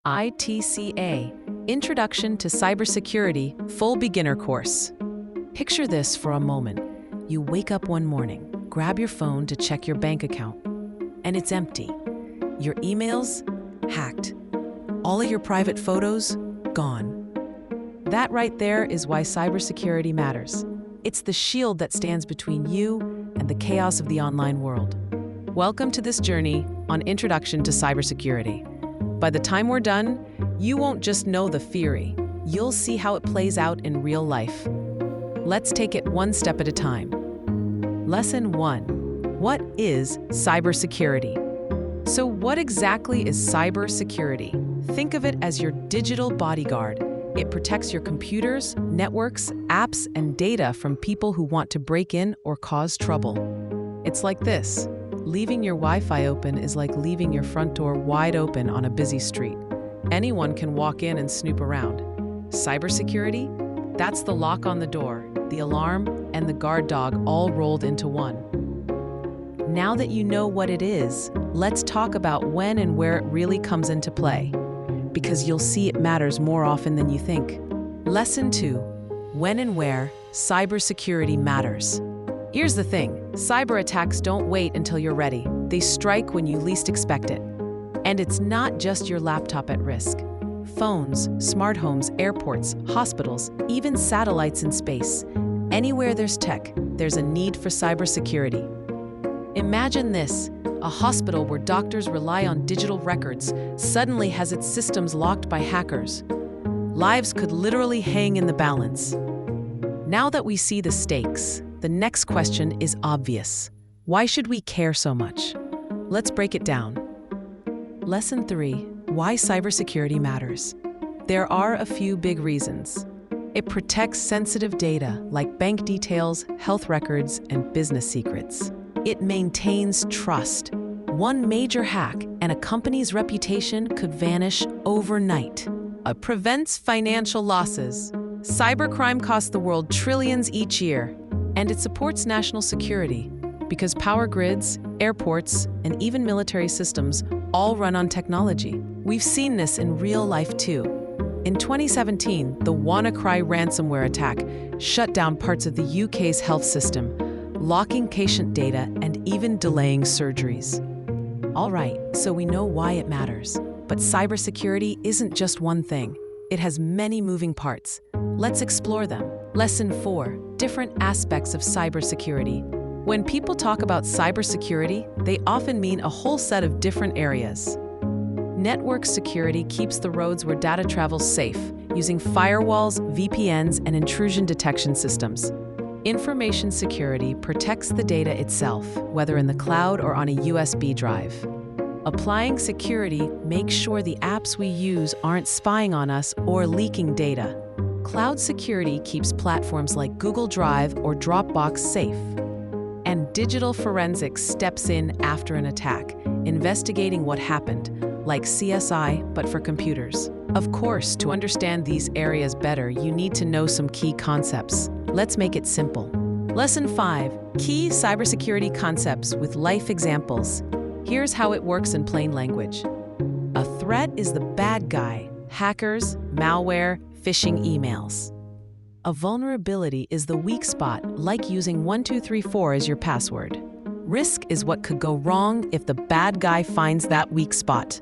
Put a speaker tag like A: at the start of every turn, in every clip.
A: iTCA, Introduction to Cybersecurity, Full Beginner Course. Picture this for a moment. You wake up one morning, grab your phone to check your bank account, and it's empty. Your emails? Hacked. All of your private photos? Gone. That right there is why cybersecurity matters. It's the shield that stands between you and the chaos of the online world. Welcome to this journey on Introduction to Cybersecurity. By the time we're done, you won't just know the theory, you'll see how it plays out in real life. Let's take it one step at a time. Lesson 1. What is cybersecurity? So what exactly is cybersecurity? Think of it as your digital bodyguard. It protects your computers, networks, apps, and data from people who want to break in or cause trouble. It's like this. Leaving your Wi-Fi open is like leaving your front door wide open on a busy street. Anyone can walk in and snoop around. Cybersecurity? That's the lock on the door, the alarm, and the guard dog all rolled into one. Now that you know what it is, let's talk about when and where it really comes into play, because you'll see it matters more often than you think. Lesson 2. When and where cybersecurity matters. Here's the thing, cyber attacks don't wait until you're ready. They strike when you least expect it. And it's not just your laptop at risk. Phones, smart homes, airports, hospitals, even satellites in space. Anywhere there's tech, there's a need for cybersecurity. Imagine this, a hospital where doctors rely on digital records suddenly has its systems locked by hackers. Lives could literally hang in the balance. Now that we see the stakes, the next question is obvious. Why should we care so much? Let's break it down. Lesson 3. Why cybersecurity matters. There are a few big reasons. It protects sensitive data like bank details, health records, and business secrets. It maintains trust. One major hack and a company's reputation could vanish overnight. It prevents financial losses. Cybercrime costs the world trillions each year. And it supports national security because power grids, airports, and even military systems all run on technology. We've seen this in real life too. In 2017, the WannaCry ransomware attack shut down parts of the UK's health system, locking patient data and even delaying surgeries. All right, so we know why it matters. But cybersecurity isn't just one thing. It has many moving parts. Let's explore them. Lesson 4. Different aspects of cybersecurity. When people talk about cybersecurity, they often mean a whole set of different areas. Network security keeps the roads where data travels safe, using firewalls, VPNs, and intrusion detection systems. Information security protects the data itself, whether in the cloud or on a USB drive. Applying security makes sure the apps we use aren't spying on us or leaking data. Cloud security keeps platforms like Google Drive or Dropbox safe. And digital forensics steps in after an attack, investigating what happened, like CSI, but for computers. Of course, to understand these areas better, you need to know some key concepts. Let's make it simple. Lesson 5. Key cybersecurity concepts with life examples. Here's how it works in plain language. A threat is the bad guy, hackers, malware, phishing emails. A vulnerability is the weak spot, like using 1234 as your password. Risk is what could go wrong if the bad guy finds that weak spot.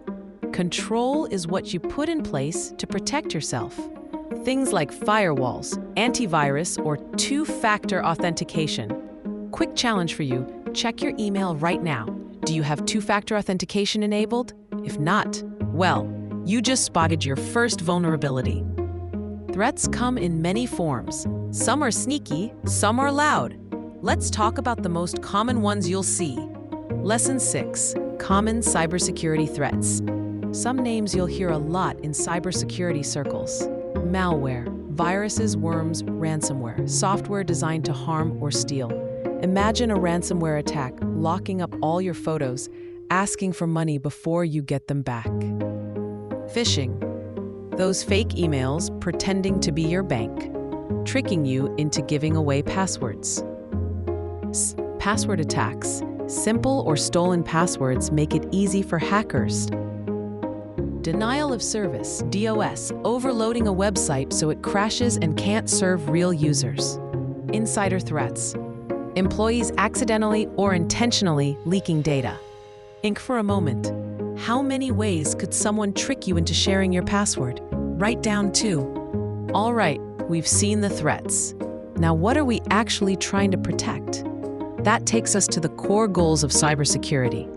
A: Control is what you put in place to protect yourself. Things like firewalls, antivirus, or two-factor authentication. Quick challenge for you, check your email right now. Do you have two-factor authentication enabled? If not, well, you just spotted your first vulnerability. Threats come in many forms. Some are sneaky, some are loud. Let's talk about the most common ones you'll see. Lesson 6. Common cybersecurity threats. Some names you'll hear a lot in cybersecurity circles. Malware, viruses, worms, ransomware, software designed to harm or steal. Imagine a ransomware attack locking up all your photos, asking for money before you get them back. Phishing. Those fake emails pretending to be your bank, tricking you into giving away passwords. Password attacks. Simple or stolen passwords make it easy for hackers. Denial of service, DOS, overloading a website so it crashes and can't serve real users. Insider threats, employees accidentally or intentionally leaking data. Think for a moment. How many ways could someone trick you into sharing your password? Write down 2. All right, we've seen the threats. Now what are we actually trying to protect? That takes us to the core goals of cybersecurity.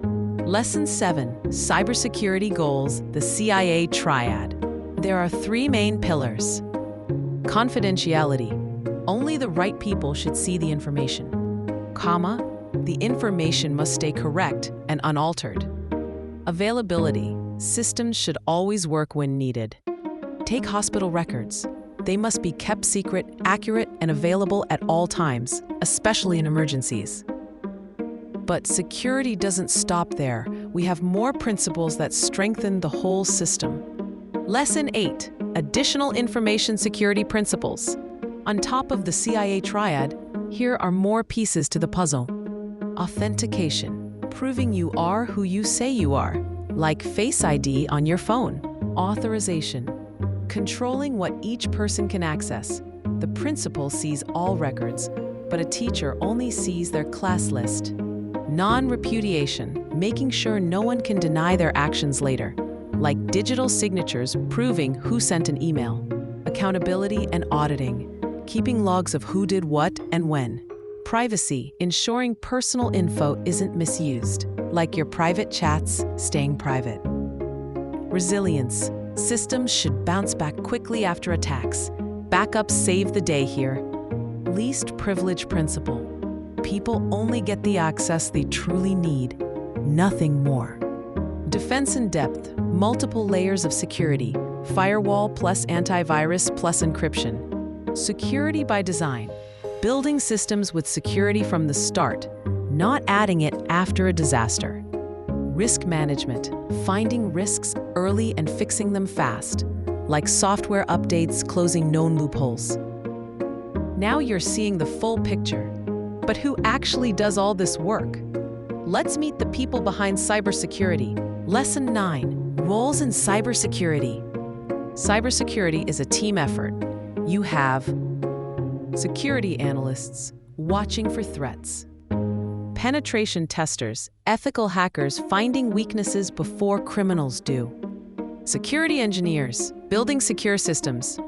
A: Lesson 7, Cybersecurity Goals, the CIA Triad. There are 3 main pillars. Confidentiality. Only the right people should see the information. Comma, the information must stay correct and unaltered. Availability. Systems should always work when needed. Take hospital records. They must be kept secret, accurate, and available at all times, especially in emergencies. But security doesn't stop there. We have more principles that strengthen the whole system. Lesson 8, Additional Information Security Principles. On top of the CIA Triad, here are more pieces to the puzzle. Authentication, proving you are who you say you are, like Face ID on your phone. Authorization, controlling what each person can access. The principal sees all records, but a teacher only sees their class list. Non-repudiation, making sure no one can deny their actions later, like digital signatures proving who sent an email. Accountability and auditing, keeping logs of who did what and when. Privacy, ensuring personal info isn't misused, like your private chats staying private. Resilience, systems should bounce back quickly after attacks. Backups save the day here. Least privilege principle. People only get the access they truly need, nothing more. Defense in depth, multiple layers of security, firewall plus antivirus plus encryption. Security by design, building systems with security from the start, not adding it after a disaster. Risk management, finding risks early and fixing them fast, like software updates closing known loopholes. Now you're seeing the full picture. But who actually does all this work? Let's meet the people behind cybersecurity. Lesson 9, Roles in Cybersecurity. Cybersecurity is a team effort. You have security analysts watching for threats, penetration testers, ethical hackers finding weaknesses before criminals do, security engineers building secure systems,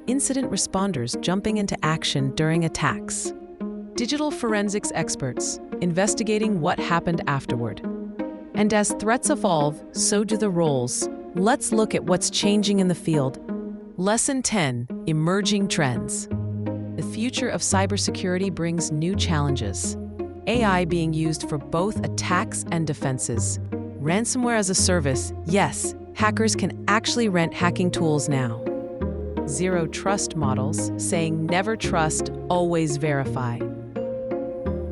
A: incident responders jumping into action during attacks, digital forensics experts investigating what happened afterward. And as threats evolve, so do the roles. Let's look at what's changing in the field. Lesson 10, Emerging Trends. The future of cybersecurity brings new challenges. AI being used for both attacks and defenses. Ransomware as a service, yes, hackers can actually rent hacking tools now. Zero trust models, saying never trust, always verify.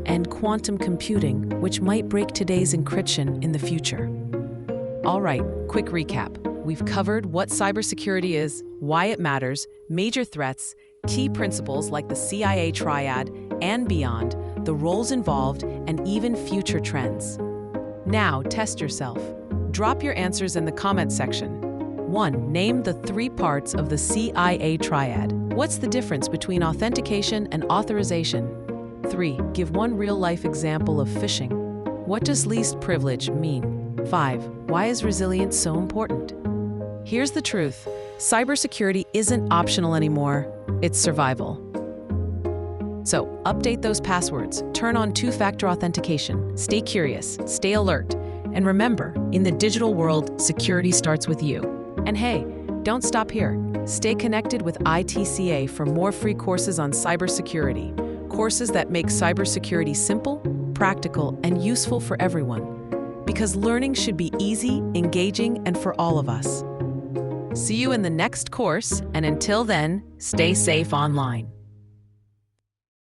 A: And quantum computing, which might break today's encryption in the future. All right, quick recap. We've covered what cybersecurity is, why it matters, major threats, key principles like the CIA Triad and beyond, the roles involved, and even future trends. Now, test yourself. Drop your answers in the comment section. 1. Name the 3 parts of the CIA Triad. What's the difference between authentication and authorization? 3. Give one real-life example of phishing. What does least privilege mean? 5. Why is resilience so important? Here's the truth. Cybersecurity isn't optional anymore. It's survival. So, update those passwords, turn on 2-factor authentication, stay curious, stay alert, and remember, in the digital world, security starts with you. And hey, don't stop here. Stay connected with iTCA for more free courses on cybersecurity. Courses that make cybersecurity simple, practical, and useful for everyone. Because learning should be easy, engaging, and for all of us. See you in the next course, and until then, stay safe online.